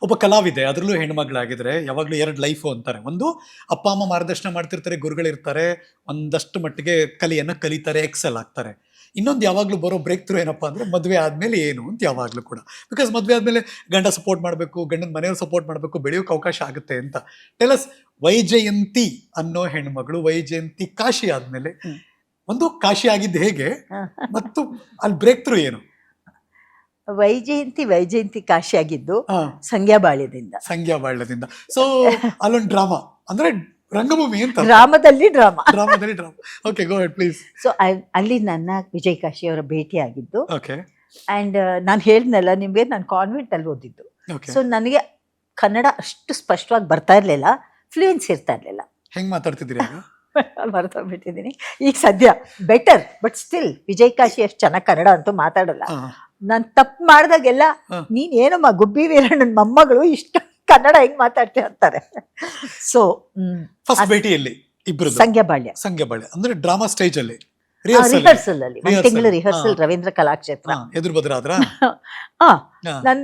ಒಬ್ಬ ಕಲಾವಿದೆ, ಅದರಲ್ಲೂ ಹೆಣ್ಮಗಳಾಗಿದ್ರೆ ಯಾವಾಗಲೂ ಎರಡು ಲೈಫು ಅಂತಾರೆ. ಒಂದು, ಅಪ್ಪ ಅಮ್ಮ ಮಾರ್ಗದರ್ಶನ ಮಾಡ್ತಿರ್ತಾರೆ, ಗುರುಗಳಿರ್ತಾರೆ, ಒಂದಷ್ಟು ಮಟ್ಟಿಗೆ ಕಲೆಯನ್ನು ಕಲಿತಾರೆ, ಎಕ್ಸೆಲ್ ಆಗ್ತಾರೆ. ಇನ್ನೊಂದು ಯಾವಾಗಲೂ ಬರೋ ಬ್ರೇಕ್ ಥ್ರೂ ಏನಪ್ಪ ಅಂದರೆ ಮದುವೆ ಆದಮೇಲೆ ಏನು ಅಂತ ಯಾವಾಗಲೂ ಕೂಡ. ಬಿಕಾಸ್ ಮದುವೆ ಆದಮೇಲೆ ಗಂಡ ಸಪೋರ್ಟ್ ಮಾಡಬೇಕು, ಗಂಡನ ಮನೆಯವ್ರು ಸಪೋರ್ಟ್ ಮಾಡಬೇಕು, ಬೆಳೆಯೋಕೆ ಅವಕಾಶ ಆಗುತ್ತೆ ಅಂತ. ಟೆಲಸ್, ವೈಜಯಂತಿ ಅನ್ನೋ ಹೆಣ್ಮಗಳು ವೈಜಯಂತಿ ಕಾಶಿ ಆದಮೇಲೆ ಒಂದು ಕಾಶಿ ಆಗಿದ್ದು ಹೇಗೆ ಮತ್ತು ಅಲ್ಲಿ ಬ್ರೇಕ್ ಥ್ರೂ ಏನು? ವೈಜಯಂತಿ ಕಾಶಿ ಆಗಿದ್ದು ಸಂಗ್ಯಾಬಾಳ್ಯದಿಂದ. ಸೊ ಅಲ್ಲೊಂದು ಡ್ರಾಮಾ ಅಂದ್ರೆ ರಂಗಭೂಮಿ ಅಂತ, ಡ್ರಾಮಾದಲ್ಲಿ drama. Okay, go ahead please. So ಅಲ್ಲಿ ನನ್ನ ವಿಜಯ್ ಕಾಶಿ ಅವರ ಭೇಟಿ ಆಗಿದ್ದು. ಓಕೆ. ಅಂಡ್ ನಾನು ಹೇಳಿದ್ನಲ್ಲ ನಿಮ್ಗೆ, ನಾನು ಕಾನ್ವೆಂಟ್ ಅಲ್ಲಿ ಓದಿದ್ದು. ಸೊ ನನಗೆ ಕನ್ನಡ ಅಷ್ಟು ಸ್ಪಷ್ಟವಾಗಿ ಬರ್ತಾ ಇರ್ಲಿಲ್ಲ, ಫ್ಲೂಯೆನ್ಸಿ ಇರ್ತಾ ಇರ್ಲಿಲ್ಲ. ಹೆಂಗ್ ಮಾತಾಡ್ತಿದ್ರಿ? ಮರ್ತೋಗ್ಬಿಟ್ಟಿದ್ದೀನಿ ಈಗ ಸದ್ಯ. Better, but still Vijay Kashi ಅಷ್ಟು ಚೆನ್ನಾಗಿ ಕನ್ನಡ ಅಂತೂ ಮಾತಾಡಲ್ಲ. ನಾನು ತಪ್ಪು ಮಾಡಿದಾಗೆಲ್ಲ ನೀನ್ ಏನಮ್ಮ ಗುಬ್ಬಿ ವೀರಣ್ಣನ ಮೊಮ್ಮಗಳು ಇಷ್ಟು ಕನ್ನಡ ಹೆಂಗ್ ಮಾತಾಡ್ತೀವಿ ಅಂತಾರೆ. ಸೊ ಫಸ್ಟ್ ಭೇಟಿಯಲ್ಲಿ ಇಬ್ರು ಸಂಗ್ಯಾಬಾಳ್ಯ ಅಂದ್ರೆ ಡ್ರಾಮಾ ಸ್ಟೇಜ್ ಅಲ್ಲಿ ರಿಹರ್ಸಲ್ ಅಲ್ಲಿ ಒಂದು ತಿಂಗಳು ರಿಹರ್ಸಲ್ ರವೀಂದ್ರ ಕಲಾಕ್ಷೇತ್ರ ಎದುರು ಬದ್ರಾದ್ರ. ನನ್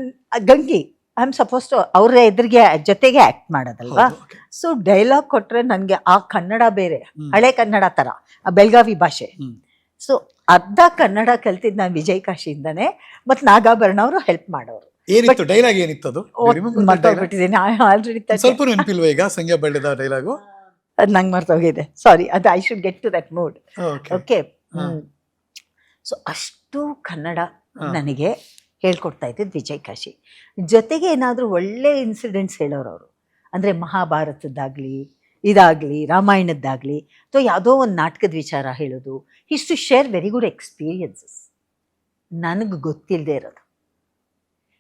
ಗಂಗಿ ಐ ಆಮ್ ಸಪೋಸ್ ಟು ಅವ್ರ ಎದುರಿಗೆ ಜೊತೆಗೆ ಆಕ್ಟ್ ಮಾಡೋದಲ್ವಾ. ಸೊ ಡೈಲಾಗ್ ಕೊಟ್ರೆ ನನ್ಗೆ ಆ ಕನ್ನಡ ಬೇರೆ, ಹಳೆ ಕನ್ನಡ ತರ, ಆ ಬೆಳಗಾವಿ ಭಾಷೆ. ಸೊ ಅರ್ಧ ಕನ್ನಡ ಕಲ್ತಿದ್ ನಾನು ವಿಜಯ್ ಕಾಶಿಯಿಂದಾನೆ, ಮತ್ ನಾಗಾಭರಣ ಅವರು ಹೆಲ್ಪ್ ಮಾಡೋರು. ಏನಿತ್ತು ಡೈಲಾಗ್? ಏನಿತ್ತು ಅದು? ಮರ್ತೋಗ್ಬಿಟ್ಟಿದ್ದೀನಿ ಆಲ್ರೆಡಿ. ಸ್ವಲ್ಪ ನೆನಪಿಲ್ವ ಈಗ ಸಂಗ್ಯಾಬಾಳ್ಯದ ಡೈಲಾಗು? ನಂಗೆ ಮರ್ತೋಗಿದೆ, ಸಾರಿ. ಅದು I should get to that mood. Okay. So ಅಷ್ಟು ಕನ್ನಡ ನನಗೆ ಹೇಳ್ಕೊಡ್ತಾ ಇದ್ದಿದ್ದು ವಿಜಯ್ ಕಾಶಿ. ಜೊತೆಗೆ ಏನಾದರೂ ಒಳ್ಳೆ ಇನ್ಸಿಡೆಂಟ್ಸ್ ಹೇಳೋರು ಅವರು. ಅಂದರೆ ಮಹಾಭಾರತದ್ದಾಗಲಿ, ಇದಾಗಲಿ, ರಾಮಾಯಣದ್ದಾಗಲಿ, ಅಥವಾ ಯಾವುದೋ ಒಂದು ನಾಟಕದ ವಿಚಾರ ಹೇಳೋದು. His to share very good experiences, ನನಗೆ ಗೊತ್ತಿಲ್ಲದೆ ಇರೋದು.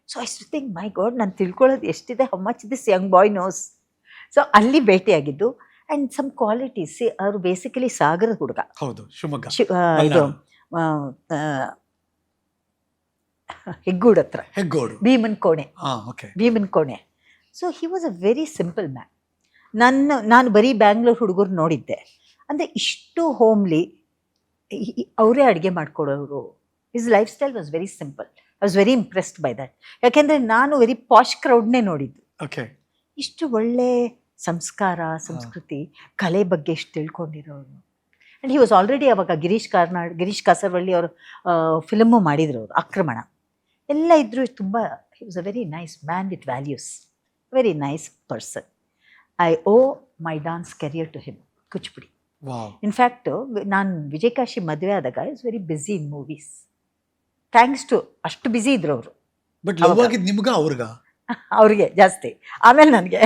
So I to think, my god, ನಾನು ತಿಳ್ಕೊಳ್ಳೋದು ಎಷ್ಟಿದೆ, how much this young boy knows. So ಅಲ್ಲಿ ಭೇಟಿಯಾಗಿದ್ದು. ಆ್ಯಂಡ್ ಸಮ್ ಕ್ವಾಲಿಟೀಸ್, ಅವರು ಬೇಸಿಕಲಿ ಸಾಗರದ ಹುಡುಗ. ಹೌದು, ಶಿವಮೊಗ್ಗ, ಇದು ಹೆಗ್ಗೋಡು ಹತ್ರ, Bheemanakone. So he was a very simple man. ನಾನು ಬರೀ ಬ್ಯಾಂಗ್ಳೂರ್ ಹುಡುಗರು ನೋಡಿದ್ದೆ. ಅಂದರೆ ಇಷ್ಟು ಹೋಮ್ಲಿ, ಅವರೇ ಅಡುಗೆ ಮಾಡ್ಕೊಡೋರು. His lifestyle was very simple. I was very impressed by that. ಯಾಕೆಂದರೆ ನಾನು ವೆರಿ ಪಾಶ್ ಕ್ರೌಡ್ನೇ ನೋಡಿದ್ದು. ಇಷ್ಟು ಒಳ್ಳೆ ಸಂಸ್ಕಾರ, ಸಂಸ್ಕೃತಿ, ಕಲೆ ಬಗ್ಗೆ ಇಷ್ಟು ತಿಳ್ಕೊಂಡಿರೋರು. ಆ್ಯಂಡ್ ಹಿ ವಾಸ್ ಆಲ್ರೆಡಿ ಅವಾಗ ಗಿರೀಶ್ ಕಾಸರವಳ್ಳಿ ಅವರು ಫಿಲಮು ಮಾಡಿದ್ರು ಅವರು, ಆಕ್ರಮಣ ಎಲ್ಲ ಇದ್ದರು. ತುಂಬ he was a very nice man with values, very nice person. I owe my dance career to him, Kuchipudi. In fact ನಾನು ವಿಜಯ್ ಕಾಶಿ ಮದುವೆ ಆದಾಗ is very busy in movies. Thanks to ಅಷ್ಟು ಬ್ಯುಸಿ ಇದ್ರು ಅವರು. ಬಟ್ ಲವ್ ಆಗಿದ್ದು ನಿಮ್ಗ ಅವ್ರಿಗೆ ಜಾಸ್ತಿ, ಆಮೇಲೆ ನನಗೆ.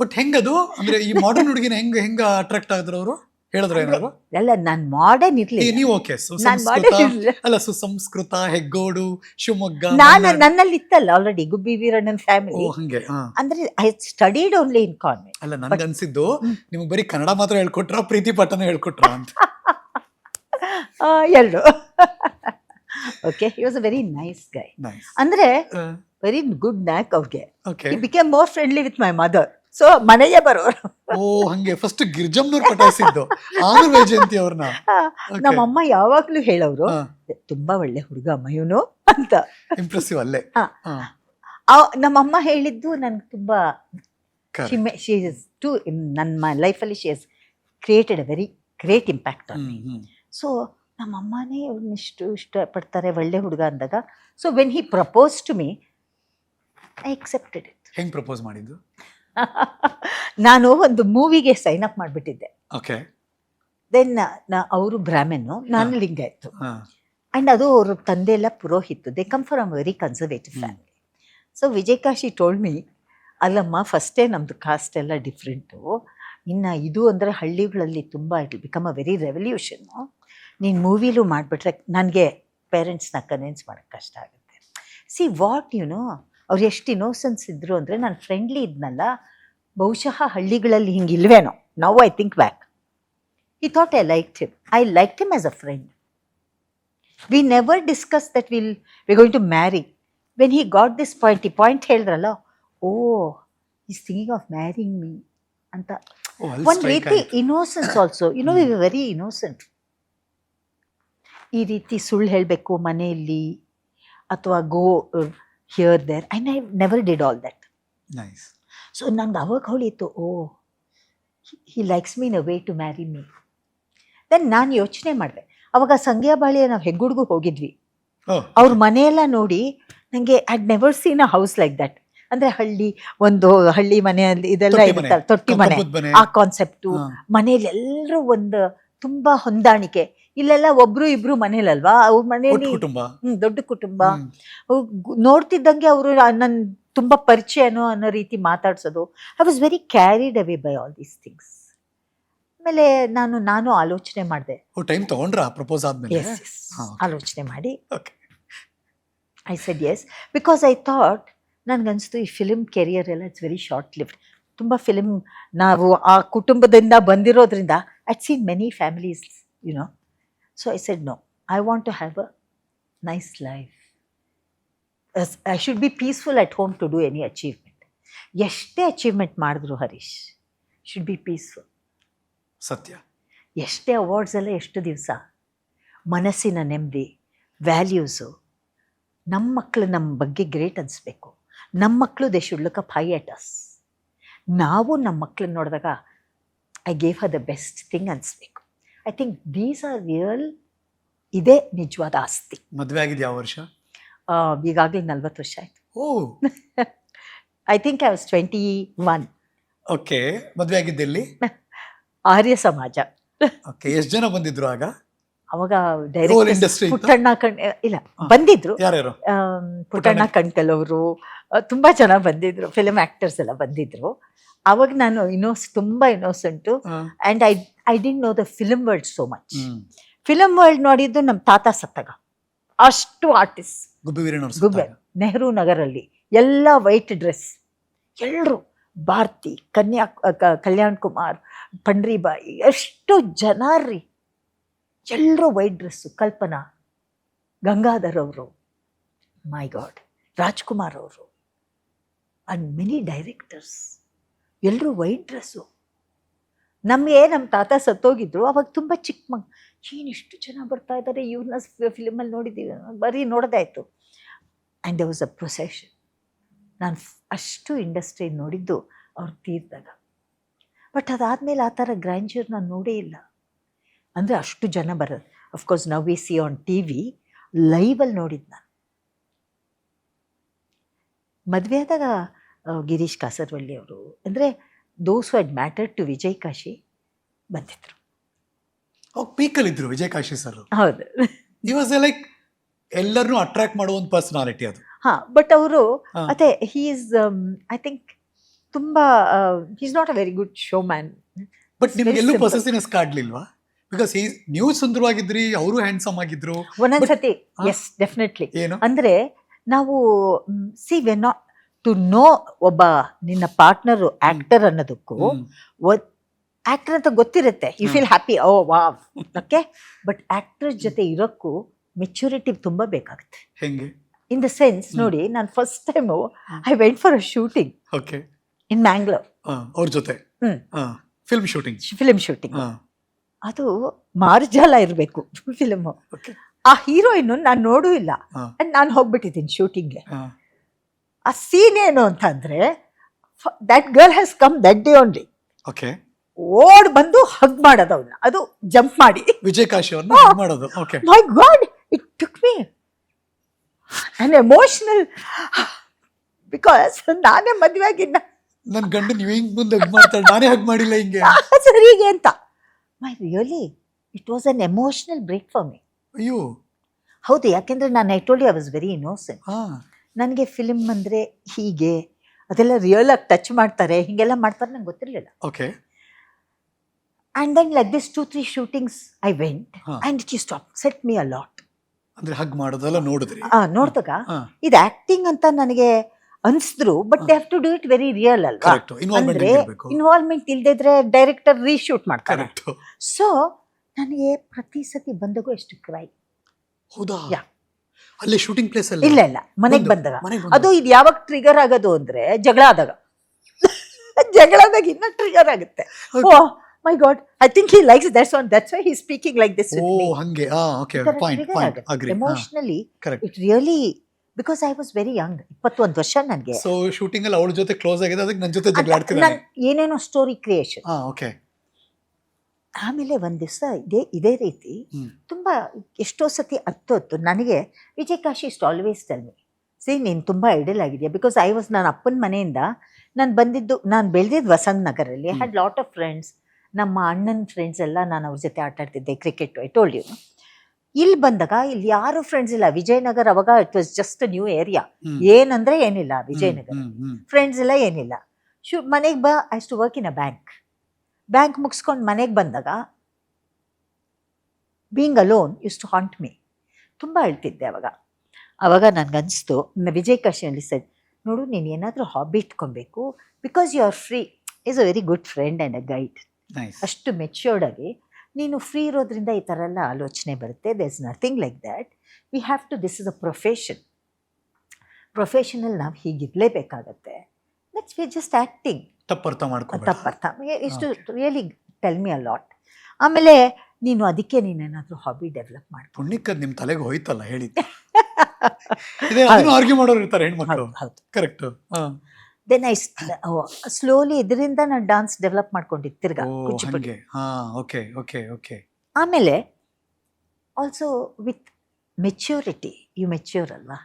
ಬಟ್ ಹೆಂಗದು ಅಂದ್ರೆ ಈ ಮಾಡರ್ನ್ ಹುಡುಗಿನ ಹೆಂಗ ಅಟ್ರಾಕ್ಟ್ ಆಗಿದ್ರು ಅವರು? ಹೇಳಿದ್ರೆ ಏನಾದ್ರು? ಎಲ್ಲ ನಾನು ಮಾಡರ್ನ್ ಇರ್ಲಿ, ನೀವು ಓಕೆ ಅಲ್ಲ, ಸುಸಂಸ್ಕೃತ, ಹೆಗ್ಗೋಡು, ಶಿವಮೊಗ್ಗ, ನನ್ನಲ್ಲಿ ಇತ್ತಲ್ಲ ಆಲ್ರೆಡಿ ಗುಬ್ಬಿ ವೀರಣ್ಣನ ಫ್ಯಾಮಿಲಿ. ಹಂಗೆ ಅಂದ್ರೆ I studied only in convent. ಅಲ್ಲ, ನನ್ಗೆ ಅನ್ಸಿದ್ದು ನಿಮ್ಗೆ ಬರೀ ಕನ್ನಡ ಮಾತ್ರ ಹೇಳ್ಕೊಟ್ರ, ಪ್ರೀತಿ ಪಾಠನ ಹೇಳ್ಕೊಟ್ರ ಅಂತ. ಎರಡು. Okay, he was a very nice ಗೈ. ಅಂದ್ರೆ ವೆರಿ ಗುಡ್ ನ್ಯಾಕ್ ಅವ್ರಿಗೆ. ಹಿ became more friendly with my mother. So ಮನೆಗೆ ಬರೋರು. ಹಂಗೆ ಫಸ್ಟ್ ಗಿರ್ಜಮ್ನವ್ರು ಪಟಾಯಿಸಿದ್ದು, ಆಮೇಲೆ ವೈಜಯಂತಿ ಅವ್ರನ್ನ. ನಮ್ಮಮ್ಮ ಯಾವಾಗ್ಲೂ ಹೇಳೋರು, ತುಂಬಾ ಒಳ್ಳೆ ಹುಡುಗ ಅಮ್ಮ ಇವನು ಅಂತ. ಇಂಪ್ರೆಸಿವ್ ಅಲ್ಲೇ. ನಮ್ಮಮ್ಮ ಹೇಳಿದ್ದು ನನ್ಗೆ ತುಂಬಾ, ನನ್ನ ಲೈಫಲ್ಲಿ she has created a very great impact on me. So ನಮ್ಮಮ್ಮನೇ ಅವ್ರನ್ನಿಷ್ಟು ಇಷ್ಟಪಡ್ತಾರೆ, ಒಳ್ಳೆ ಹುಡುಗ ಅಂದಾಗ. So when he propose to me, I accepted it. ಹೆಂಗ್ ಪ್ರಪೋಸ್ ಮಾಡಿದ್ದು? ನಾನು ಒಂದು ಮೂವಿಗೆ ಸೈನ್ ಅಪ್ ಮಾಡಿಬಿಟ್ಟಿದ್ದೆ. ಓಕೆ. ದೆನ್ ಅವರು ಬ್ರಾಹ್ಮಣು, ನಾನು ಲಿಂಗಾಯತ್ತು. ಆ್ಯಂಡ್ ಅದು ಅವ್ರ ತಂದೆ ಎಲ್ಲ ಪುರೋಹಿತ್ತು. They come from very conservative family. So Vijay Kashi told me, ಅಲ್ಲಮ್ಮ ಫಸ್ಟೇ ನಮ್ಮದು ಕಾಸ್ಟ್ ಎಲ್ಲ ಡಿಫ್ರೆಂಟು, ಇನ್ನು ಇದು ಅಂದರೆ ಹಳ್ಳಿಗಳಲ್ಲಿ ತುಂಬ it will become a very ರೆವಲ್ಯೂಷನ್ನು. ನೀನು ಮೂವಿಲೂ ಮಾಡಿಬಿಟ್ರೆ ನನಗೆ ಪೇರೆಂಟ್ಸ್ನ ಕನ್ವಿನ್ಸ್ ಮಾಡೋಕ್ಕೆ ಕಷ್ಟ ಆಗುತ್ತೆ. ಸಿ ವಾಟ್ ಯುನೋ, ಅವ್ರು ಎಷ್ಟು ಇನೋಸೆನ್ಸ್ ಇದ್ದರು ಅಂದರೆ, ನಾನು ಫ್ರೆಂಡ್ಲಿ ಇದ್ನಲ್ಲ, ಬಹುಶಃ ಹಳ್ಳಿಗಳಲ್ಲಿ ಹಿಂಗಿಲ್ವೇನೋ. Now I think back, he thought I liked him as a friend. We never discussed that we're going to marry. When he got this point ಹೇಳಿದ್ರಲ್ಲ, he's thinking of marrying me ಅಂತ. One ರೀತಿ innocence also, we were very innocent. ಈ ರೀತಿ ಸುಳ್ಳು ಹೇಳಬೇಕು ಮನೆಯಲ್ಲಿ, ಅಥವಾ go here there, I never did all that. Nice. So ನಂಗೆ ಅವಾಗ ಹೊಳಿತು, oh he likes me in a way to marry me. Then ನಾನು ಯೋಚನೆ ಮಾಡಿದೆ, ಅವಾಗ ಸಂಗ್ಯಾ ಬಾಳಿಯ ನಾವು ಹೆಗ್ಗುಡ್ಗೂ ಹೋಗಿದ್ವಿ. ಅವ್ರ ಮನೆಯೆಲ್ಲ ನೋಡಿ ನನಗೆ I had never seen a house like that. ಅಂದರೆ ಒಂದು ಹಳ್ಳಿ ಮನೆಯಲ್ಲಿ ಇದೆಲ್ಲ ಇರುತ್ತಲ್ಲ, ತೊಟ್ಟಿ ಮನೆ, ಆ ಕಾನ್ಸೆಪ್ಟು. ಮನೇಲಿ ಎಲ್ಲರೂ ಒಂದು ತುಂಬ ಹೊಂದಾಣಿಕೆ. ಇಲ್ಲೆಲ್ಲ ಒಬ್ರು ಇಬ್ರು ಮನೇಲಲ್ವಾ, ಅವ್ರ ಮನೆಯಲ್ಲಿ ದೊಡ್ಡ ಕುಟುಂಬ. ನೋಡ್ತಿದ್ದಂಗೆ ಅವರು ನನ್ನ ತುಂಬ ಪರಿಚಯನೋ ಅನ್ನೋ ರೀತಿ ಮಾತಾಡ್ಸೋದು. I was very carried away by all these things. ಆಮೇಲೆ ನಾನು ಆಲೋಚನೆ ಮಾಡಿದೆ. ಟೈಮ್ ತಗೊಂಡ್ರಾ ಪ್ರಪೋಸ್ ಆದ್ಮೇಲೆ? ಆಲೋಚನೆ ಮಾಡಿ I said yes, because I thought, ನನಗನ್ನಿಸ್ತು ಈ ಫಿಲ್ಮ್ ಕೆರಿಯರ್ ಎಲ್ಲ ಇಟ್ಸ್ ವೆರಿ ಶಾರ್ಟ್ ಲಿವ್ಡ್. ತುಂಬ ಫಿಲ್ಮ್ ನಾವು ಆ ಕುಟುಂಬದಿಂದ ಬಂದಿರೋದ್ರಿಂದ I seen many families, you know. So I said no, I want to have a nice life. I should be peaceful at home to do any achievement. ಎಷ್ಟೇ achievement ಮಾಡಿದ್ರು Harish, should be peaceful. ಸತ್ಯ. ಎಷ್ಟೇ awards ಎಲ್ಲ ಎಷ್ಟು ದಿವಸ, ಮನಸ್ಸಿನ ನೆಮ್ಮದಿ, values. ನಮ್ಮ ಮಕ್ಕಳು ನಮ್ಮ ಬಗ್ಗೆ ಗ್ರೇಟ್ ಅನಿಸ್ಬೇಕು. ನಮ್ಮ ಮಕ್ಕಳು they should look up high at us. ನಾವು ನಮ್ಮ ಮಕ್ಕಳನ್ನ ನೋಡಿದಾಗ I gave her the best thing ಅನಿಸ್ಬೇಕು. I think these are real, ಇದೇ ನಿಜವಾದ ಆಸ್ತಿ. ಮದುವೆ ಆಗಿದ್ದು ಯಾವ ವರ್ಷ? ಈಗಾಗಲೇ 40 ವರ್ಷ ಆಯಿತು. Oh, I think I was 21. Okay. ಮದುವೆ ಆಗಿದ್ದೆಲ್ಲಿ? ಆರ್ಯ ಸಮಾಜ. ಓಕೆ. ಎಷ್ಟು ಜನ ಬಂದಿದ್ರು ಆಗ? ಅವಾಗ ಡೈರೆಕ್ಟ್ ಪುಟ್ಟಣ್ಣ ಇಲ್ಲ ಬಂದಿದ್ರು. ಯಾರ್ಯಾರು? ಪುಟ್ಟಣ್ಣ ಕಣ್ಕಲ್ ಅವರು, ತುಂಬಾ ಜನ ಬಂದಿದ್ರು, ಫಿಲ್ಮ್ ಆಕ್ಟರ್ಸ್ ಎಲ್ಲ ಬಂದಿದ್ರು. ಅವಾಗ ನಾನು ತುಂಬಾ innocent. And I didn't know the film world so much. Film world ನೋಡಿದ್ದು ನಮ್ಮ ತಾತ ಸತ್ತಾಗ. ಅಷ್ಟು ಆರ್ಟಿಸ್ಟ್, ಗುಬ್ಬಿ ನೆಹರು ನಗರಲ್ಲಿ ಎಲ್ಲ ವೈಟ್ ಡ್ರೆಸ್, ಎಲ್ಲರೂ ಭಾರತಿ, ಕಲ್ಯಾಣ್ ಕುಮಾರ್, ಪಂಡ್ರಿಬಾಯಿ, ಎಷ್ಟು ಜನ ರೀ, ಎಲ್ಲರೂ ವೈಟ್ ಡ್ರೆಸ್ಸು. ಕಲ್ಪನಾ, ಗಂಗಾಧರ್ ಅವರು, ಮೈ ಗಾಡ್, ರಾಜ್ಕುಮಾರ್ ಅವರು, ಆ್ಯಂಡ್ ಮೆನಿ ಡೈರೆಕ್ಟರ್ಸ್, ಎಲ್ಲರೂ ವೈಟ್ ಡ್ರೆಸ್ಸು. ನಮ್ಮ ತಾತ ಸತ್ತೋಗಿದ್ರು ಅವಾಗ ತುಂಬ ಚಿಕ್ಕ ಏನಿಷ್ಟು ಜನ ಬರ್ತಾ ಇದ್ದಾರೆ, ಇವ್ರನ್ನ ಫಿಲ್ಮಲ್ಲಿ ನೋಡಿದ್ದೀವಿ, ಬರೀ ನೋಡೋದಾಯಿತು. And they was a procession. ನಾನು ಅಷ್ಟು ಇಂಡಸ್ಟ್ರಿ ನೋಡಿದ್ದು ಅವ್ರು ತೀರ್ದಾಗ. ಬಟ್ ಅದಾದಮೇಲೆ ಆ ಥರ ಗ್ರ್ಯಾಂಡ್ಯೂರ್ ನಾನು ನೋಡೇ ಇಲ್ಲ. ಅಂದರೆ ಅಷ್ಟು ಜನ ಬರೋದು. Of course now we see on TV, ಲೈವಲ್ಲಿ ನೋಡಿದ್ದು ನಾನು. ಮದುವೆ ಆದಾಗ ಗಿರೀಶ್ ಕಾಸರವಳ್ಳಿ ಅವರು, ಅಂದರೆ ದೋಸ್ ಹು ಹ್ಯಾಡ್ ಮ್ಯಾಟರ್ಡ್ ಟು ವಿಜಯ್ ಕಾಶಿ ಬಂದಿದ್ರು. ಪೀಕಲ್ಲಿದ್ರು ವಿಜಯ್ ಕಾಶಿ ಸರ್. ಹೌದು. ಹಿ ವಾಸ್ ಲೈಕ್ ಎಲ್ಲರನ್ನೂ ಅಟ್ರಾಕ್ಟ್ ಮಾಡುವ ಒಂದು ಪರ್ಸನಾಲಿಟಿ ಅದು. ಹಾಂ, ಬಟ್ ಅವರು ಅದೇ ಹಿ ಈಸ್ ಐ ಥಿಂಕ್ ತುಂಬ he is not a very good showman. But ನಿಮ್ಗೆಲ್ಲೂ ಪೊಸೆಸಿವ್ನೆಸ್ ಕಾಡ್ಲಿಲ್ವಾ? ಬಿಕಾಸ್ ನೀವು ಸುಂದರವಾಗಿದ್ರಿ, ಅವರು ಹ್ಯಾಂಡ್ಸಮ್ ಆಗಿದ್ರು. ಒಂದೊಂದ್ಸತಿ ಎಸ್ ಡೆಫಿನೆಟ್ಲಿ. ಏನು ಅಂದರೆ ನಾವು see when not to know ಒಬ್ಬ ನಿನ್ನ ಪಾರ್ಟ್ನರು ಆಕ್ಟರ್ ಅನ್ನೋದಕ್ಕೂ, ಆಕ್ಟರ್ ಅಂತ ಗೊತ್ತಿರುತ್ತೆ, you feel happy, oh wow, okay. But actor ಜೊತೆ ಇರೋಕ್ಕೂ ಮೆಚುರಿಟಿ ತುಂಬ ಬೇಕಾಗುತ್ತೆ. ಹೆಂಗೆ? ಇನ್ ದ ಸೆನ್ಸ್, ನೋಡಿ, ನಾನು first time I went for a shooting ಇನ್ ಮ್ಯಾಂಗ್ಳೂರ್. ಅವ್ರ ಜೊತೆ ಫಿಲ್ಮ್ ಶೂಟಿಂಗ್. ಅದು ಮಾರ್ಜಾಲ ಇರಬೇಕು ಫಿಲ್ಮು. ಆ ಹೀರೋಯಿನ್ ನಾನು ನೋಡೂ ಇಲ್ಲ, ಅಂಡ್ ನಾನು ಹೋಗ್ಬಿಟ್ಟಿದ್ದೀನಿ ಶೂಟಿಂಗ್ಗೆ. ಆ ಸೀನ್ ಏನು ಅಂತಂದ್ರೆ, that girl has come that day only. ಓಡ್ ಬಂದು ಹಗ್ ಮಾಡೋದು ಅವನ್ನ, ಅದು ಜಂಪ್ ಮಾಡಿ ವಿಜಯ್ ಕಾಶಿ ಅವ್ರನ್ನ ಮಾಡೋದು. My god, it took me on emotional, because ನಾನೇ ಮದುವೆ ಆಗಿದ್ದ. ನನ್ನ ಗಂಡ ನೀವು ಹಿಂಗ್ ಮುಂದೆ ಹಗ್ ಮಾಡ್ತಾರೆ, ನಾನೇ ಹಗ್ ಮಾಡಿಲ್ಲ ಹಿಂಗೆ ಸರಿಗೆ ಅಂತ. My really it was an emotional break for me. ಅಯ್ಯೋ ಹೌದು, ಯಾಕೆಂದ್ರೆ ನಾನು I told you I was very innocent. ನನಗೆ ಫಿಲ್ಮ್ ಅಂದರೆ ಹೀಗೆ ಅದೆಲ್ಲ ರಿಯಲ್ ಆಗಿ ಟಚ್ ಮಾಡ್ತಾರೆ, ಹೀಗೆಲ್ಲ ಮಾಡ್ತಾರೆ ನಂಗೆ ಗೊತ್ತಿರಲಿಲ್ಲ. Okay. And then like this 2-3 shootings I went and it used to upset me a lot. ಅಂದ್ರೆ ಹಗ್ ಮಾಡೋದೆಲ್ಲ ನೋಡಿದ್ರಿ? ನೋಡಿದಾಗ ಇದು ಆಕ್ಟಿಂಗ್ ಅಂತ ನನಗೆ ಅನ್ಸಿದ್ರು, but they have to do it very real ಅಲ್ವಾ. ಅಂದ್ರೆ ಇನ್ವಾಲ್ವ್ಮೆಂಟ್ ಇಲ್ದಿದ್ರೆ ಡೈರೆಕ್ಟರ್ ರೀಶೂಟ್ ಮಾಡ್ತಾರೆ. ಸೊ ನನಗೆ ಪ್ರತಿ ಸತಿ ಬಂದಾಗೂ ಎಷ್ಟು ಕ್ರೈ. ಹೌದಾ? ಅಲ್ಲಿ ಶೂಟಿಂಗ್ ಪ್ಲೇಸ್ ಅಲ್ಲಿ ಇಲ್ಲ ಮನೆಗೆ ಬಂದಾಗ. ಅದು ಇದು ಯಾವಾಗ ಟ್ರಿಗರ್ ಆಗೋದು ಅಂದ್ರೆ ಜಗಳ ಆದಾಗ. ಜಗಳಾದಾಗ ಇನ್ನ ಟ್ರಿಗರ್ ಆಗುತ್ತೆ. Oh my god, I think he likes that's why he's speaking like this with me. ಹಂಗೆ. Okay, fine, agree. Emotionally it really because I was very young, 21 ವರ್ಷ ನನಗೆ. ಸೊ ಶೂಟಿಂಗ್ ಅಲ್ಲಿ ಅವಳ ಜೊತೆ ಕ್ಲೋಸ್ ಆಗಿದೆ, ಅದಕ್ಕೆ ನನ್ನ ಜೊತೆ ಜಗಳ ಆಡ್ತಿದ್ದಾನೆ. ನಾನು ಏನೇನೋ ಸ್ಟೋರಿ ಕ್ರಿಯೇಷನ್. ಓಕೆ. ಆಮೇಲೆ ಒಂದು ದಿವಸ ಇದೇ ರೀತಿ ತುಂಬ ಎಷ್ಟೋ ಸತಿ ಹತ್ತು ನನಗೆ Vijayakashi ಇಸ್ಟ್ always tell me, C ನೀನು ತುಂಬ ಐಡಲ್ ಆಗಿದೆಯಾ, ಬಿಕಾಸ್ ಐ ವಾಸ್ ನನ್ನ ಅಪ್ಪನ ಮನೆಯಿಂದ ನಾನು ಬೆಳೆದಿದ್ದು ವಸಂತ ನಗರಲ್ಲಿ. I had lot of friends. ನಮ್ಮ ಅಣ್ಣನ ಫ್ರೆಂಡ್ಸ್ ಎಲ್ಲ ನಾನು ಅವ್ರ ಜೊತೆ ಆಟ ಆಡ್ತಿದ್ದೆ, ಕ್ರಿಕೆಟ್. I told you. ಇಲ್ಲಿ ಬಂದಾಗ ಇಲ್ಲಿ ಯಾರು ಫ್ರೆಂಡ್ಸ್ ಇಲ್ಲ. ವಿಜಯನಗರ ಅವಾಗ it was just new area. ಏನಂದ್ರೆ ಏನಿಲ್ಲ ವಿಜಯನಗರ, ಫ್ರೆಂಡ್ಸ್ ಎಲ್ಲ ಏನಿಲ್ಲ. ಮನೆಗೆ ಬಾ, I to work in a bank ಮುಗಿಸ್ಕೊಂಡು ಮನೆಗೆ ಬಂದಾಗ being alone use to haunt me. ತುಂಬ ಅಳ್ತಿದ್ದೆ ಅವಾಗ ನನಗನ್ನಿಸ್ತು, ವಿಜಯಕಾಶಿಯಲ್ಲಿ ಸರ್ ನೋಡು, ನೀನು ಏನಾದರೂ ಹಾಬಿ ಇಟ್ಕೊಬೇಕು, because you are free. Is a very good friend and a guide. ಅಷ್ಟು ಮೆಚ್ಯೂರ್ಡ್ ಆಗಿ ನೀನು ಫ್ರೀ ಇರೋದ್ರಿಂದ ಈ ಥರ ಎಲ್ಲ ಆಲೋಚನೆ ಬರುತ್ತೆ. There is nothing like that. We have to, this is a professionally ನಾವು ಹೀಗಿರಲೇಬೇಕಾಗತ್ತೆ. That's we just acting. ತಪ್ಪರ್ಥ ಇಷ್ಟು really tell me a lot. ಆಮೇಲೆ ಅದಕ್ಕೆ ನೀನೇನಾದರೂ ಹಾಬಿ ಡೆವಲಪ್ ಮಾಡಿ. ಪುಣ್ಯಕ್ಕೆ ನಿಮ್ಮ ತಲೆಗೆ ಹೋಯ್ತಲ್ಲ ಹೇಳಿದ್ದು. ಆರ್ಗ್ಯೂ ಮಾಡೋರು ಇರ್ತಾರೆ ಹೆಣ್ಮಕ್ಳು. ಹೌದು, ಕರೆಕ್ಟ್. ದೆನ್ ಐ ಸ್ಲೋಲಿ ಇದರಿಂದ ನಾನು ಡಾನ್ಸ್ ಡೆವಲಪ್ ಮಾಡ್ಕೊಂಡಿದ್ದು ತಿರ್ಗಾ ಕುಚಿಪುಡಿ. ಆಮೇಲೆ also with maturity, you mature ಅಲ್ವಾ,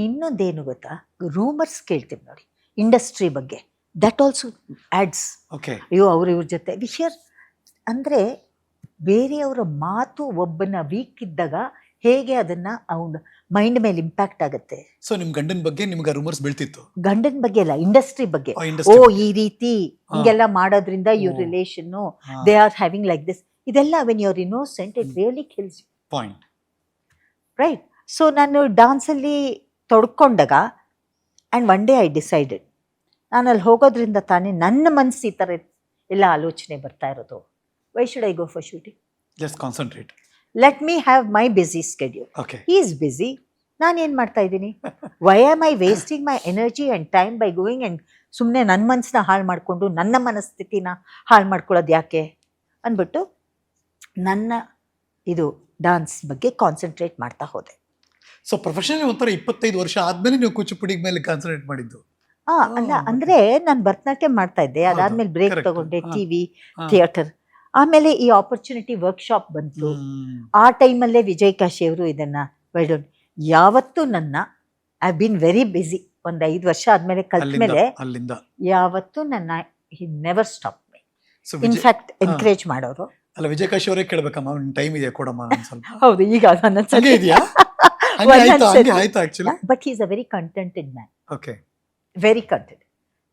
ಇನ್ನೊಂದೇನು ಗೊತ್ತಾ, ರೂಮರ್ಸ್ ಕೇಳ್ತೀವಿ ನೋಡಿ ಇಂಡಸ್ಟ್ರಿ ಬಗ್ಗೆ. That also ads. ಅಯ್ಯೋ ಇವ್ರ ಜೊತೆ ವಿಷಯರ್ ಅಂದರೆ ಬೇರೆಯವರ ಮಾತು ಒಬ್ಬನ ವೀಕ್ ಇದ್ದಾಗ ಹೇಗೆ ಅದನ್ನ ಅವನ ಮೈಂಡ್ ಮೇಲೆ ಇಂಪ್ಯಾಕ್ಟ್ ಆಗುತ್ತೆ. ಸೊ ನಿಮ್ ಗಂಡನ ಬಗ್ಗೆ ನಿಮ್ಗೆ ರೂಮರ್ಸ್ ಬೀಳ್ತಿತ್ತು? ಗಂಡನ ಬಗ್ಗೆ ಅಲ್ಲ, ಇಂಡಸ್ಟ್ರಿ ಬಗ್ಗೆ. ಈ ರೀತಿ ಹಿಂಗೆಲ್ಲ ಮಾಡೋದ್ರಿಂದ ಇವ್ರ relation, they are having like this. ಇದೆಲ್ಲ when you are innocent, it really kills you. Point. Right. So ನಾನು ಡಾನ್ಸಲ್ಲಿ ತೊಡ್ಕೊಂಡಾಗ and one day I decided, ನಾನು ಅಲ್ಲಿ ಹೋಗೋದ್ರಿಂದ ತಾನೇ ನನ್ನ ಮನಸ್ಸು ಈ ಥರ ಎಲ್ಲ ಆಲೋಚನೆ ಬರ್ತಾ ಇರೋದು. Why should I go for shooting? Just concentrate. Let me have my busy schedule. He is busy. ನಾನೇನು ಮಾಡ್ತಾ ಇದ್ದೀನಿ? Why am I wasting my energy and time by going and ಸುಮ್ಮನೆ ನನ್ನ ಮನಸ್ಸನ್ನ ಹಾಳು ಮಾಡಿಕೊಂಡು ನನ್ನ ಮನಸ್ಥಿತಿನ ಹಾಳು ಮಾಡ್ಕೊಳ್ಳೋದು ಯಾಕೆ ಅಂದ್ಬಿಟ್ಟು ನನ್ನ ಡಾನ್ಸ್ ಬಗ್ಗೆ ಕಾನ್ಸಂಟ್ರೇಟ್ ಮಾಡ್ತಾ ಹೋದೆ. ಸೊ ಪ್ರೊಫೆಷನಲ್ ಒಂಥರ 25 ವರ್ಷ ಆದ್ಮೇಲೆ ನೀವು ಕೂಚಿಪುಡಿ ಮೇಲೆ ಕಾನ್ಸಂಟ್ರೇಟ್ ಮಾಡಿದ್ದು? ಅಲ್ಲ, ಅಂದ್ರೆ ನಾನು ಭರತನಾಟ್ಯ ಮಾಡ್ತಾ ಇದ್ದೆ, ಅದಾದ್ಮೇಲೆ ಬ್ರೇಕ್ ತಗೊಂಡೆ, ಟಿವಿ, ಥಿಯೇಟರ್. ಆಮೇಲೆ ಈ ಆಪರ್ಚುನಿಟಿ ವರ್ಕ್ಶಾಪ್ ಬಂತು. ಆ ಟೈಮಲ್ಲೇ ವಿಜಯಕಾಶಿ ಅವರು ಇದನ್ನ ವೈಡೋನ್ ಯಾವತ್ತೂ ಐ ಬಿನ್ ವೆರಿ ಬ್ಯುಸಿ. ಒಂದು 5 ವರ್ಷ ಆದ್ಮೇಲೆ ಕಲ್ತ್ಮೇಲೆ ಯಾವತ್ತೂ he never stop me. In fact encourage ಮಾಡೋರು. ಅಲ್ಲ, ವಿಜಯಕಾಶಿ ಅವರೇ ಕೇಳ್ಬೇಕಮ್ಮ, ಟೈಮ್ ಇದೆ ಕೊಡಮ್ಮ ಸ್ವಲ್ಪ. ಹೌದು, ಈಗ but he is a very contented man. Very content.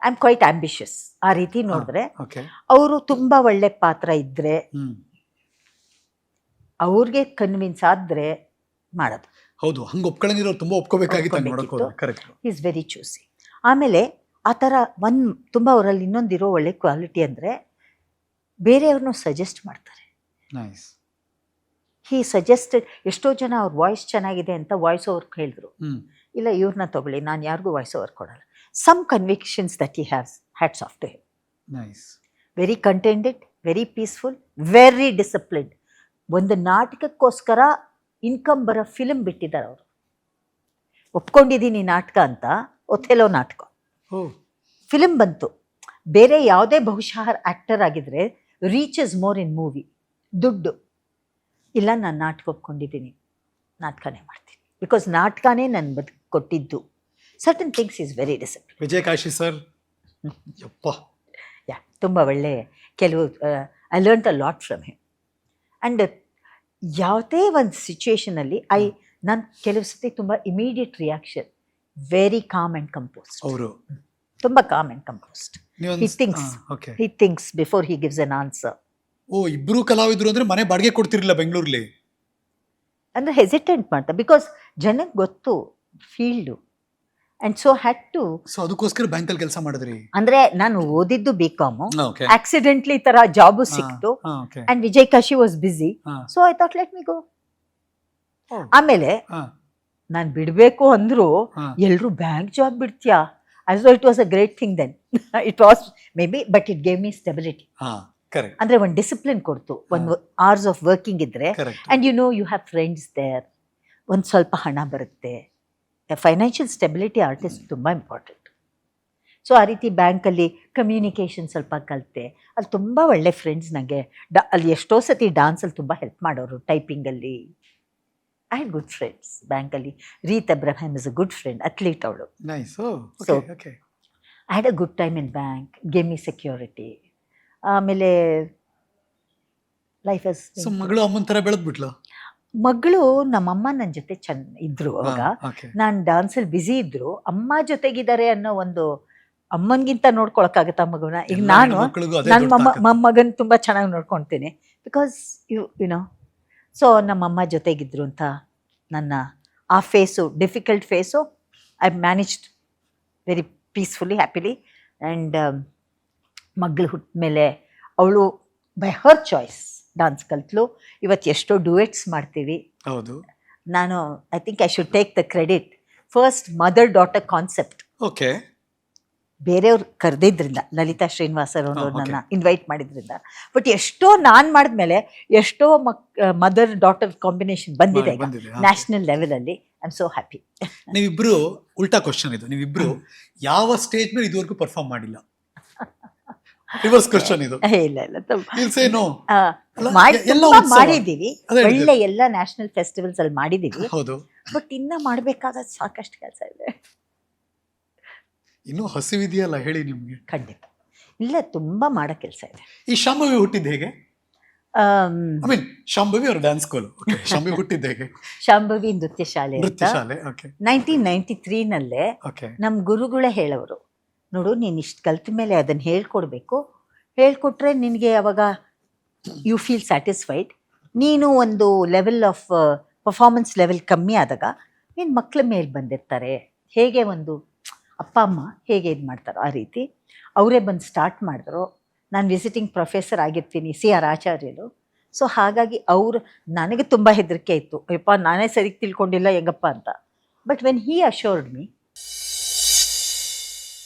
I am quite ambitious. ಆ ರೀತಿ ನೋಡಿದ್ರೆ ಅವರು ತುಂಬಾ ಒಳ್ಳೆ ಪಾತ್ರ ಇದ್ರೆ, ಅವ್ರಿಗೆ ಕನ್ವಿನ್ಸ್ ಆದ್ರೆ ಮಾಡೋದು. ಹೌದು, ಹಂಗೆ ಒಪ್ಕೊಳ್ಳಂಗಿರೋ ತುಂಬಾ ಒಪ್ಕೋಬೇಕಾಗಿತ್ತು. Is very choosy. ಆಮೇಲೆ ಆ ಥರ ತುಂಬಾ ಅವರಲ್ಲಿ ಇನ್ನೊಂದಿರೋ ಒಳ್ಳೆ ಕ್ವಾಲಿಟಿ ಅಂದರೆ ಬೇರೆಯವ್ರನ್ನೂ ಸಜೆಸ್ಟ್ ಮಾಡ್ತಾರೆ. ಹಿ ಸಜೆಸ್ಟೆಡ್. ಎಷ್ಟೋ ಜನ ಅವ್ರ ವಾಯ್ಸ್ ಚೆನ್ನಾಗಿದೆ ಅಂತ ವಾಯ್ಸ್ ಓವರ್ ಹೇಳಿದ್ರು, ಇಲ್ಲ ಇವ್ರನ್ನ ತಗೊಳ್ಳಿ, ನಾನು ಯಾರಿಗೂ ವಾಯ್ಸ್ ಓವರ್ ಕೊಡಲ್ಲ. Some convictions that he has, hats off to him. Nice. Very contented, very peaceful, very disciplined. ಒಂದು ನಾಟಕಕ್ಕೋಸ್ಕರ ಇನ್ಕಮ್ ಬರೋ ಫಿಲ್ಮ್ ಬಿಟ್ಟಿದ್ದಾರೆ ಅವರು. ಒಪ್ಕೊಂಡಿದ್ದೀನಿ ನಾಟಕ ಅಂತ, ಒಥೆಲೋ ನಾಟಕ ಫಿಲ್ಮ್ ಬಂತು. ಬೇರೆ ಯಾವುದೇ ಬಹುಶಃ ಆಕ್ಟರ್ ಆಗಿದ್ರೆ reach is more in movie, ದುಡ್ಡು. ಇಲ್ಲ, ನಾನು ನಾಟಕ ಒಪ್ಕೊಂಡಿದ್ದೀನಿ, ನಾಟಕನೇ ಮಾಡ್ತೀನಿ, ಬಿಕಾಸ್ ನಾಟಕನೇ ನನ್ನ ಬದುಕು ಕೊಟ್ಟಿದ್ದು. Certain things is very disciplined. Vijayakashi sir ತುಂಬ ಒಳ್ಳೆ ಕೆಲವು I learn a lot from him. And ಯಾವುದೇ ಒಂದು ಸಿಚುವೇಶನಲ್ಲಿ ನಾನು ಕೆಲವು ಸತಿ ತುಂಬ immediate reaction, very calm and composed. ಅವರು ತುಂಬ calm and composed. He thinks before he gives an answer. ಇಬ್ರು ಕಲಾವಿದ್ರು ಅಂದ್ರೆ ಮನೆ ಬಾಡಿಗೆ ಕೊಡ್ತಿರ್ಲಿಲ್ಲ ಬೆಂಗಳೂರಲ್ಲಿ ಅಂದ್ರೆ ಹೆಸಿಟೇಟ್ ಮಾಡ್ತಾ, ಬಿಕಾಸ್ ಜನಕ್ಕೆ ಗೊತ್ತು field. And so had to. So ಅದಕ್ಕೋಸ್ಕರ ಬ್ಯಾಂಕಲ್ಲಿ ಕೆಲಸ ಮಾಡಿದ್ರಿ? ಅಂದ್ರೆ ನಾನು ಓದಿದ್ದು BCom, ಆಕ್ಸಿಡೆಂಟ್ಲಿ ತರ ಜಾಬ್ ಸಿಕ್ತು. And Vijayakashi was busy, so I thought let me go. ಆಮೇಲೆ ನಾನು ಬಿಡಬೇಕು ಅಂದ್ರು ಎಲ್ರು ಬ್ಯಾಂಕ್ ಜಾಬ್ ಬಿಡ್ತೀಯಾ? as though it was a great thing then. It was maybe, but it gave me stability. ಅಂದ್ರೆ ಒಂದು ಡಿಸಿಪ್ಲಿನ್ ಕೊಡ್ತು, ಒಂದು hours of working ಇದ್ರೆ, and you know you have friends there, ಒಂದು ಸ್ವಲ್ಪ ಹಣ ಬರುತ್ತೆ, ಫೈನಾನ್ಷಿಯಲ್ ಸ್ಟೆಬಿಲಿಟಿ ಆರ್ಟಿಸ್ಟ್ ತುಂಬ ಇಂಪಾರ್ಟೆಂಟ್. ಸೊ ಆ ರೀತಿ ಬ್ಯಾಂಕಲ್ಲಿ ಕಮ್ಯುನಿಕೇಷನ್ ಸ್ವಲ್ಪ ಕಲಿತೆ. ಅಲ್ಲಿ ತುಂಬ ಒಳ್ಳೆ ಫ್ರೆಂಡ್ಸ್ ನನಗೆ. ಅಲ್ಲಿ ಎಷ್ಟೋ ಸತಿ ಡಾನ್ಸಲ್ಲಿ ತುಂಬ ಹೆಲ್ಪ್ ಮಾಡೋರು, ಟೈಪಿಂಗಲ್ಲಿ. ಐ ಹ್ಯಾಡ್ ಗುಡ್ ಫ್ರೆಂಡ್ಸ್ ಬ್ಯಾಂಕಲ್ಲಿ. Reeth Abraham is a good friend, athlete ಅವಳು. Nice. So, okay. I had a good time in bank, gave me security. ಆಮೇಲೆ ಲೈಫ್ ಇಸ್. ಸೊ ಮಗಳು ಅಮ್ಮನ ಥರ ಬೆಳೆದ್ಬಿಟ್ಲು. ಮಗಳು ನಮ್ಮಮ್ಮ ನನ್ನ ಜೊತೆ ಇದ್ರು ಅವಾಗ. ಓಕೆ. ನಾನು ಡಾನ್ಸಲ್ಲಿ ಬ್ಯುಸಿ ಇದ್ರು, ಅಮ್ಮ ಜೊತೆಗಿದ್ದಾರೆ ಅನ್ನೋ ಒಂದು, ಅಮ್ಮನಿಗಿಂತ ನೋಡ್ಕೊಳಕ್ಕಾಗತ್ತಾ ಮಗುನ? ಈಗ ನಾನು ಮಕ್ಕಳಿಗೂ ಅದೇ ನನ್ನ ದೊಡ್ಡ ತಾಕತ್ತು. ಮೊಮ್ಮಗನ್ ತುಂಬ ಚೆನ್ನಾಗಿ ನೋಡ್ಕೊಳ್ತೀನಿ. ಬಿಕಾಸ್ ಯುನೋ, ಸೊ ನಮ್ಮಮ್ಮ ಜೊತೆಗಿದ್ರು ಅಂತ ನನ್ನ ಆ phase, difficult phase, I managed very peacefully, happily. And ಮಗಳು ಹುಟ್ಟ ಮೇಲೆ ಅವಳು ಬೈ ಹರ್ ಚಾಯ್ಸ್ ಡಾನ್ಸ್ ಕಲ್ತ್ಲು. ಇವತ್ತು ಎಷ್ಟೋ ಡುಯೆಟ್ಸ್ ಮಾಡ್ತೀವಿ. ಹೌದು. ನಾನು I think I should take the credit. First mother daughter concept okay. ಬೇರೆಯವ್ರು ಕರೆದಿದ್ರಿಂದ, ಲಲಿತಾ ಶ್ರೀನಿವಾಸರ್ ಅವರು okay. ನನ್ನ ಇನ್ವೈಟ್ ಮಾಡಿದ್ರಿಂದ. ಬಟ್ ಎಷ್ಟೋ ನಾನು ಮಾಡಿದ್ಮೇಲೆ ಎಷ್ಟೋ ಮದರ್ ಡಾಟರ್ ಕಾಂಬಿನೇಷನ್ ಬಂದಿದೆ ಈಗ ಬಂದಿದೆ. ನ್ಯಾಷನಲ್ ಲೆವೆಲಲ್ಲಿ. I am so happy. ನೀವಿಬ್ರು ಉಲ್ಟಾ ಕ್ವಶನ್ ಇದು. ನೀವಿಬ್ರು ಯಾವ ಸ್ಟೇಜ್ ಮೇಲೆ ಇದುವರೆಗೂ ಪರ್ಫಾರ್ಮ್ ಮಾಡಿಲ್ಲ. ರಿವರ್ಸ್ ಕ್ವಶನ್ ಇದು. ಇಲ್ಲ ಇಲ್ಲ, You'll say no. ಅಲ್ಲ, ಎಲ್ಲ ತುಂಬಾ ಉತ್ಸವ. ಮಾಡಿದ್ದೀವಿ, ಅದೇ ಹೇಳಿದ್ದು. ಒಳ್ಳೆ ಎಲ್ಲ ನ್ಯಾಷನಲ್ ಫೆಸ್ಟಿವಲ್ಸ್ ಅಲ್ಲಿ ಮಾಡಿದ್ದೀವಿ. ಹೌದು. ಬಟ್ ಇನ್ನ ಮಾಡಬೇಕಾದ ಸಾಕಷ್ಟು ಕೆಲಸ ಇದೆ. ಇನ್ನೂ ಹಸಿವಿದೆಯಲ್ಲ ಹೇಳಿ ನಿಮ್ಗೆ. ಖಂಡಿತ ಇಲ್ಲ, ತುಂಬಾ ಮಾಡೋ ಕೆಲಸ ಇದೆ. ಈ ಶಾಂಭವಿ ಹುಟ್ಟಿದ್ದು ಹೇಗೆ? ಐ ಮೀನ್ ಶಾಂಭವಿ ಅವ್ರ ಡ್ಯಾನ್ಸ್ ಸ್ಕೂಲ್. ಶಾಂಭವಿ ಹುಟ್ಟಿದ್ದು ಹೇಗೆ? ಶಾಂಭವಿ ನೃತ್ಯ ಶಾಲೆ ಅಂತ ನೃತ್ಯ ಶಾಲೆ. ಓಕೆ. 1993 ಓಕೆ. ನಮ್ಮ ಗುರುಗಳೇ ಹೇಳೋರು, ನೋಡು ನೀನು ಇಷ್ಟು ಕಲ್ತ ಮೇಲೆ ಅದನ್ನು ಹೇಳ್ಕೊಡ್ಬೇಕು, ಹೇಳ್ಕೊಟ್ರೆ ನಿನಗೆ ಅವಾಗ ಯು ಫೀಲ್ ಸ್ಯಾಟಿಸ್ಫೈಡ್. ನೀನು ಒಂದು ಲೆವೆಲ್ ಆಫ್ ಪರ್ಫಾರ್ಮೆನ್ಸ್ ಲೆವೆಲ್ ಕಮ್ಮಿ ಆದಾಗ ನಿನ್ನ ಮಕ್ಕಳ ಮೇಲೆ ಬಂದಿರ್ತಾರೆ, ಹೇಗೆ ಒಂದು ಅಪ್ಪ ಅಮ್ಮ ಹೇಗೆ ಇದು ಮಾಡ್ತಾರೋ ಆ ರೀತಿ ಅವರೇ ಬಂದು ಸ್ಟಾರ್ಟ್ ಮಾಡಿದ್ರು. ನಾನು ವಿಸಿಟಿಂಗ್ ಪ್ರೊಫೆಸರ್ ಆಗಿರ್ತೀನಿ, CR ಆಚಾರ್ಯರು. ಸೊ ಹಾಗಾಗಿ ಅವರು, ನನಗೆ ತುಂಬ ಹೆದರಿಕೆ ಇತ್ತು, ಅಯ್ಯಪ್ಪ ನಾನೇ ಸರಿಗೆ ತಿಳ್ಕೊಂಡಿಲ್ಲ ಹೆಂಗಪ್ಪ ಅಂತ. But when he assured me